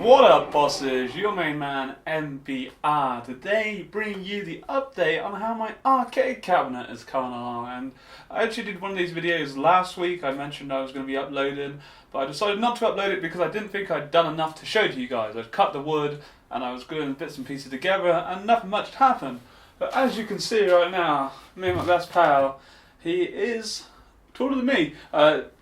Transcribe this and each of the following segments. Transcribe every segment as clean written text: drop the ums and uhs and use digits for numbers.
What up, bosses? Your main man MBR. Today, bringing you the update on how my arcade cabinet is coming along. And I actually did one of these videos last week. I mentioned I was going to be uploading, but I decided not to upload it because I didn't think I'd done enough to show to you guys. I'd cut the wood and I was gluing bits and pieces together, and nothing much had happened. But as you can see right now, me and my best pal, he is taller than me,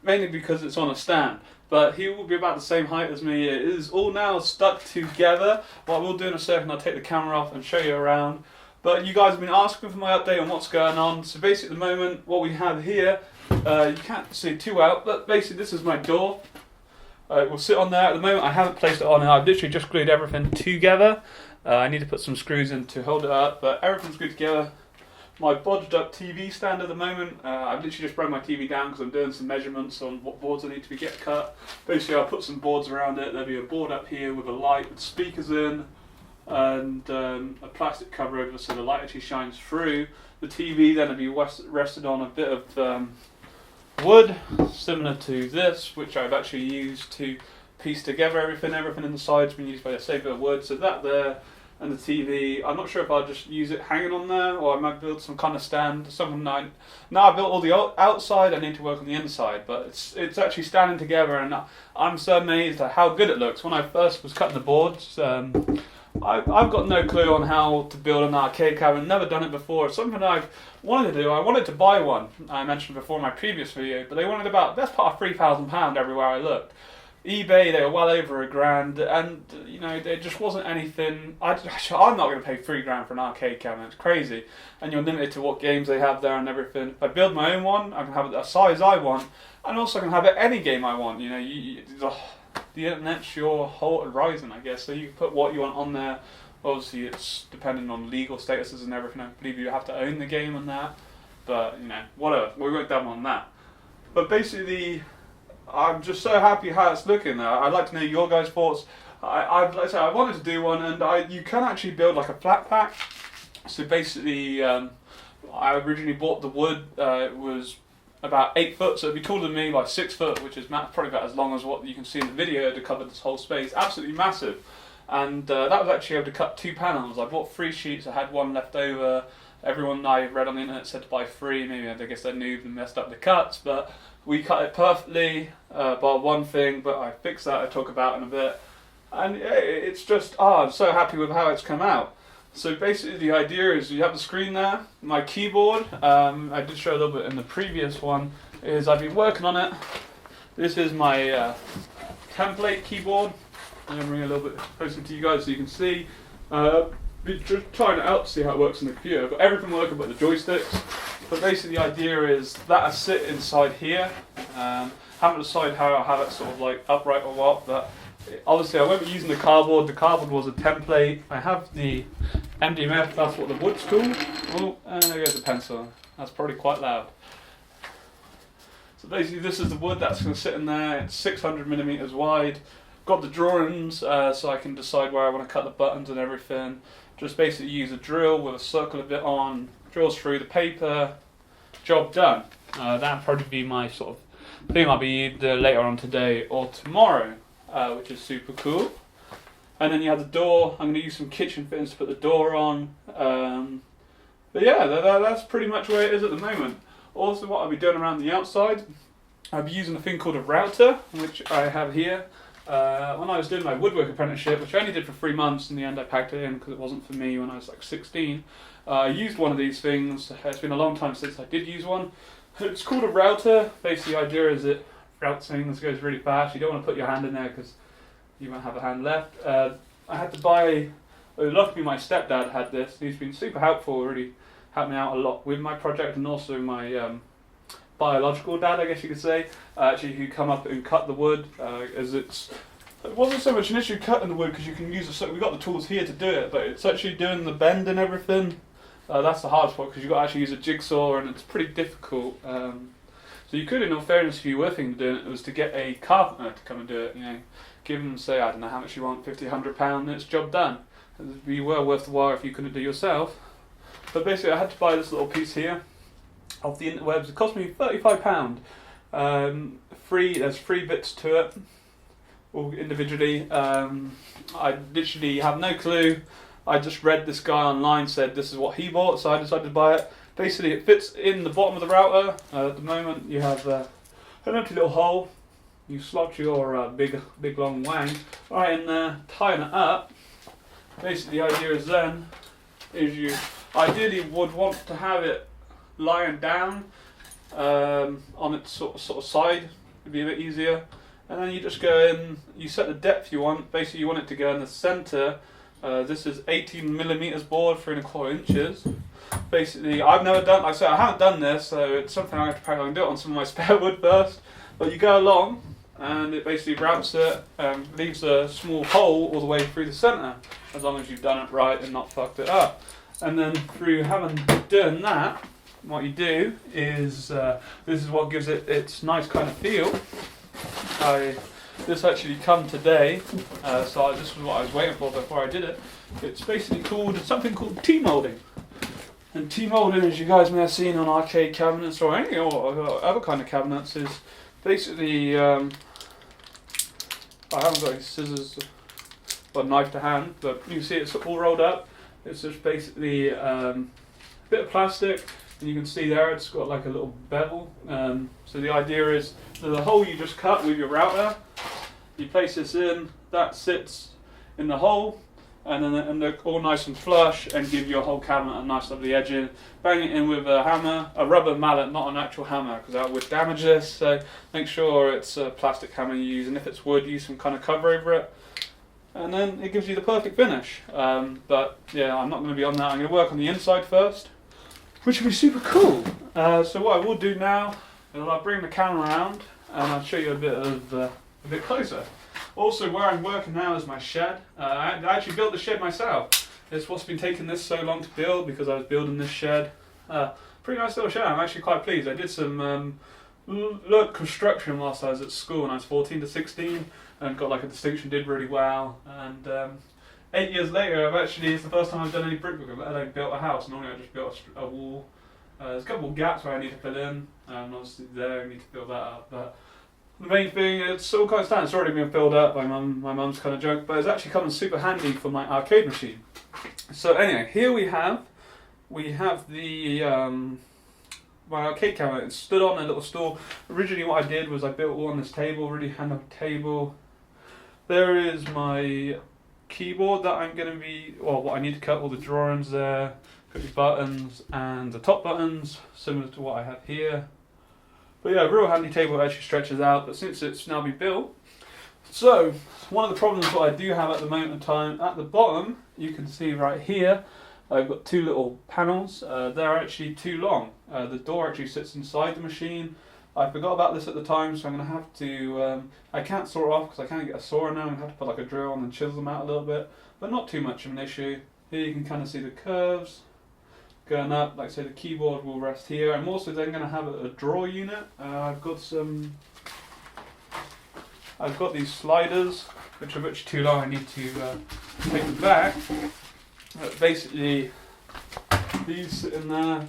mainly because it's on a stand. But he will be about the same height as me. It is all now stuck together. What I will do in a second, I'll take the camera off and show you around. But you guys have been asking for my update on what's going on. So basically at the moment, what we have here, you can't see too well, but basically this is my door. It will sit on there. At the moment I haven't placed it on, and I've literally just glued everything together. I need to put some screws in to hold it up, but everything's glued together. My bodged up TV stand at the moment, I've literally just broke my TV down because I'm doing some measurements on what boards I need to get cut. Basically I'll put some boards around it. There'll be a board up here with a light with speakers in, and a plastic cover over so the light actually shines through. The TV then will be rested on a bit of wood, similar to this, which I've actually used to piece together everything. Everything in the sides has been used by the same bit of wood, so that there. And the TV, I'm not sure if I'll just use it hanging on there or I might build some kind of stand. Now I built all the outside, I need to work on the inside, but it's actually standing together, and I'm so amazed at how good it looks. When I first was cutting the boards, I've got no clue on how to build an arcade cabinet, never done it before. It's something I've wanted to do. I wanted to buy one, I mentioned before in my previous video, but they wanted about best part of £3,000 everywhere I looked. eBay, they were well over £1,000, and you know, there just wasn't anything. I'm not going to pay £3,000 for an arcade cabinet. It's crazy, and you're limited to what games they have there and everything. If I build my own one, I can have it a size I want, and also I can have it any game I want. You know, the internet's your whole horizon, I guess. So you can put what you want on there. Obviously, it's depending on legal statuses and everything. I believe you have to own the game and that, but you know, whatever. We won't dabble on that. But basically, I'm just so happy how it's looking now. I'd like to know your guys' thoughts. Like I said, I wanted to do one, and you can actually build like a flat pack. So basically, I originally bought the wood. It was about 8 foot, so it'd be taller than me by 6 foot, which is probably about as long as what you can see in the video to cover this whole space. Absolutely massive. And that was actually able to cut 2 panels. I bought 3 sheets. I had one left over. Everyone I read on the internet said to buy 3. Maybe I guess they knew and messed up the cuts, but we cut it perfectly, bar one thing, but I fixed that. I'll talk about in a bit. And it's just, I'm so happy with how it's come out. So basically the idea is you have the screen there, my keyboard, I did show a little bit in the previous one, is I've been working on it. This is my template keyboard. I'm going to bring it a little bit closer to you guys so you can see. Just trying it out to see how it works on the computer. I've got everything working but the joysticks. But basically the idea is that I sit inside here. Haven't decided how I'll have it sort of like upright or what, but obviously I won't be using the cardboard. The cardboard was a template. I have the MDF, that's what the wood's called. Oh, and there goes the pencil. That's probably quite loud. So basically this is the wood that's going to sit in there. It's 600mm wide. Got the drawings so I can decide where I want to cut the buttons and everything. Just basically use a drill with a circle of it on, drills through the paper, job done. That'll probably be my sort of thing I'll be either later on today or tomorrow, which is super cool. And then you have the door. I'm going to use some kitchen fittings to put the door on. But yeah, that's pretty much where it is at the moment. Also, what I'll be doing around the outside, I'll be using a thing called a router, which I have here. When I was doing my woodwork apprenticeship, which I only did for 3 months, in the end I packed it in because it wasn't for me when I was like 16, I used one of these things. It's been a long time since I did use one. It's called a router. Basically the idea is it routes things, goes really fast. You don't want to put your hand in there because you won't have a hand left. I had to buy, luckily my stepdad had this. He's been super helpful, really helped me out a lot with my project, and also my biological dad, I guess you could say, actually, who come up and cut the wood, as it wasn't so much an issue cutting the wood because you can use it. So we got the tools here to do it, but it's actually doing the bend and everything. That's the hardest part because you got to actually use a jigsaw, and it's pretty difficult. So you could, in all fairness, if you were thinking of doing it, was to get a carpenter to come and do it. You know, give them, say, I don't know how much you want, £50, £100, and it's job done. It'd be well worth the while if you couldn't do it yourself. But basically, I had to buy this little piece here off the interwebs. It cost me £35. There's 3 bits to it. all individually. I literally have no clue. I just read this guy online said this is what he bought, so I decided to buy it. Basically, it fits in the bottom of the router. At the moment, you have an empty little hole. You slot your big long wang right in there, tying it up. Basically, the idea is then is you ideally would want to have it lying down on its sort of side. It'd be a bit easier. And then you just go in. You set the depth you want. Basically, you want it to go in the center. This is 18mm board, 3¼ inches. Basically, I've never done. Like I said, I haven't done this, so it's something I have to probably do it on some of my spare wood first. But you go along, and it basically wraps it, leaves a small hole all the way through the center, as long as you've done it right and not fucked it up. And then through having done that, what you do is this is what gives it its nice kind of feel. This actually come today, so this was what I was waiting for before I did it. It's basically something called T-molding. And T-molding, as you guys may have seen on arcade cabinets or any or other kind of cabinets, is basically I haven't got any scissors or knife to hand, but you can see it's all rolled up. It's just basically a bit of plastic, and you can see there it's got like a little bevel. So the idea is the hole you just cut with your router, you place this in, that sits in the hole, and then they're all nice and flush and give your whole cabinet a nice lovely edging. Bang it in with a hammer, a rubber mallet, not an actual hammer, because that would damage this. So make sure it's a plastic hammer you use, and if it's wood, use some kind of cover over it. And then it gives you the perfect finish. But yeah, I'm not going to be on that. I'm going to work on the inside first, which will be super cool. So what I will do now is I'll bring the camera around and I'll show you a bit closer. Also, where I'm working now is my shed. I actually built the shed myself. It's what's been taking this so long to build, because I was building this shed. Pretty nice little shed. I'm actually quite pleased. I did some construction whilst I was at school when I was 14 to 16 and got like a distinction, did really well. And 8 years later, it's the first time I've done any brickwork. I built a house. Normally I just built a wall. There's a couple of gaps where I need to fill in. Obviously there I need to fill that up. But the main thing, it's all kind of standard. It's already been filled up by my mum's kind of junk, but it's actually coming super handy for my arcade machine. So anyway, here we have the my arcade cabinet. It stood on a little stool. Originally what I did was I built all on this table, really hand-up table. There is my keyboard that I'm going to be, well, what I need to cut all the drawings there, put the buttons and the top buttons, similar to what I have here. But yeah, a real handy table that actually stretches out, but since it's now been built. So, one of the problems that I do have at the moment in time, at the bottom, you can see right here, I've got two little panels. They're actually too long. The door actually sits inside the machine. I forgot about this at the time, so I'm going to have to, I can't saw it off because I can't get a saw now. I'm going to have to put like a drill on and chisel them out a little bit, but not too much of an issue. Here you can kind of see the curves going up. Like I say, the keyboard will rest here. I'm also then going to have a drawer unit. I've got these sliders, which are a bit too long. I need to take them back. Basically, these sit in there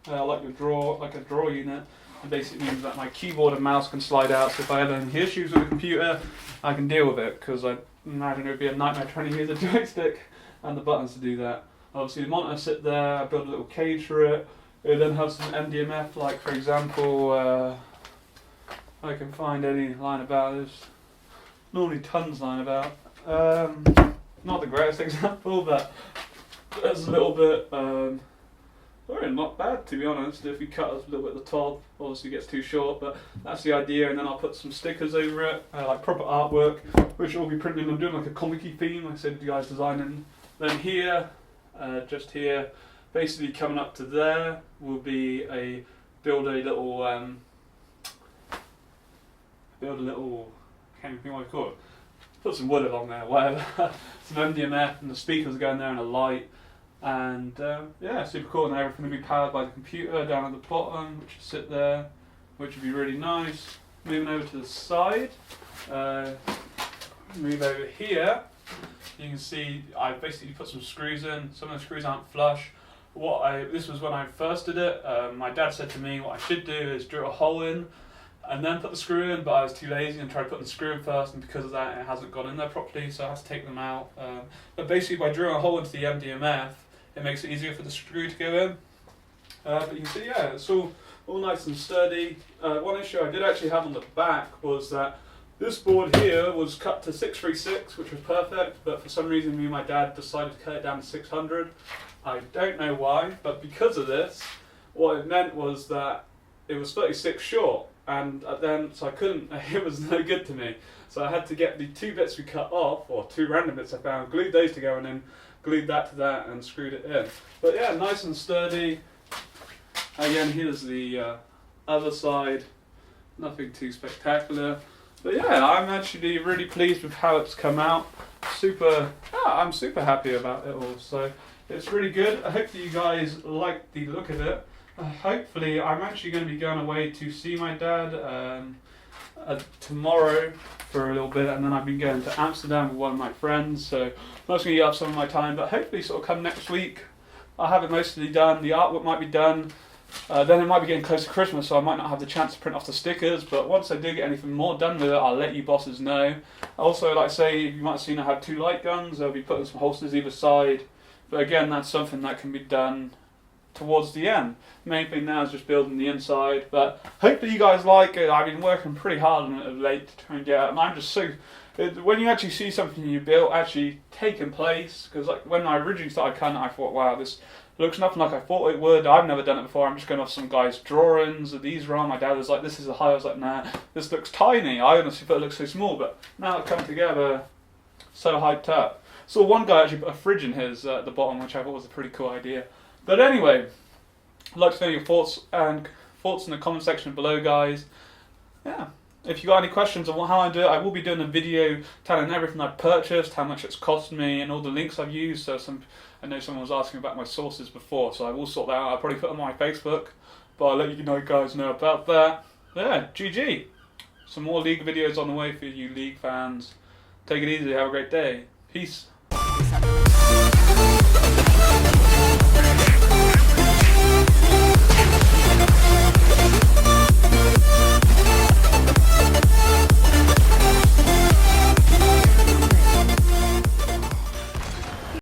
like a drawer unit. It basically means that my keyboard and mouse can slide out, so if I have any issues with the computer, I can deal with it, because I imagine it would be a nightmare trying to use a joystick and the buttons to do that. Obviously the monitor sit there, I built a little cage for it. It then has some MDMF, like for example, I can find any line about this. Normally tons lying about. Not the greatest example, but there's a little bit, not bad to be honest. If you cut a little bit at the top, obviously it gets too short, but that's the idea. And then I'll put some stickers over it, like proper artwork, which will be printed. I'm doing like a comic-y theme, like I said, the guys designing. Then here, just here, basically coming up to there will be build a little, can't even think what I call it. Put some wood along there, whatever. Some MDMF and the speakers going there and a light. And yeah, super cool. And everything will be powered by the computer down at the bottom, which will sit there, which would be really nice. Moving over to the side, move over here. You can see I basically put some screws in. Some of the screws aren't flush. This was when I first did it. My dad said to me what I should do is drill a hole in and then put the screw in, but I was too lazy and tried putting the screw in first, and because of that it hasn't gone in there properly, so I had to take them out. But basically by drilling a hole into the MDMF, it makes it easier for the screw to go in. But you can see, yeah, it's all nice and sturdy. One issue I did actually have on the back was that this board here was cut to 636, which was perfect, but for some reason me and my dad decided to cut it down to 600. I don't know why, but because of this, what it meant was that it was 36 short, and then, so I couldn't, it was no good to me. So I had to get the two bits we cut off, or two random bits I found, glued those together and then glued that to that and screwed it in. But yeah, nice and sturdy. Again, here's the other side, nothing too spectacular. But yeah, I'm actually really pleased with how it's come out. I'm super happy about it all. So it's really good. I hope that you guys like the look of it. Hopefully, I'm actually going to be going away to see my dad tomorrow for a little bit, and then I've been going to Amsterdam with one of my friends. So I'm not going to eat up some of my time, but hopefully, sort of come next week, I'll have it mostly done. The artwork might be done. Then it might be getting close to Christmas, so I might not have the chance to print off the stickers, but once I do get anything more done with it, I'll let you bosses know. Also, like I say, you might have seen I have two light guns. I'll be putting some holsters either side, but again, that's something that can be done towards the end. Main thing now is just building the inside, but hopefully you guys like it. I've been working pretty hard on it of late to try and get it, and I'm just so... When you actually see something you built actually taking place, because like when I originally started cutting it, I thought, wow, this looks nothing like I thought it would. I've never done it before. I'm just going off some guy's drawings. These are on. My dad was like, this is a high. I was like, nah, this looks tiny. I honestly thought it looked so small, but now it's come together so hyped up. So one guy actually put a fridge in his at the bottom, which I thought was a pretty cool idea. But anyway, I'd like to know your thoughts in the comment section below, guys. Yeah. If you got any questions on how I do it, I will be doing a video telling everything I've purchased, how much it's cost me, and all the links I've used. So I know someone was asking about my sources before, so I will sort that out. I'll probably put it on my Facebook, but I'll let you guys know about that. Yeah, GG. Some more League videos on the way for you League fans. Take it easy, have a great day. Peace.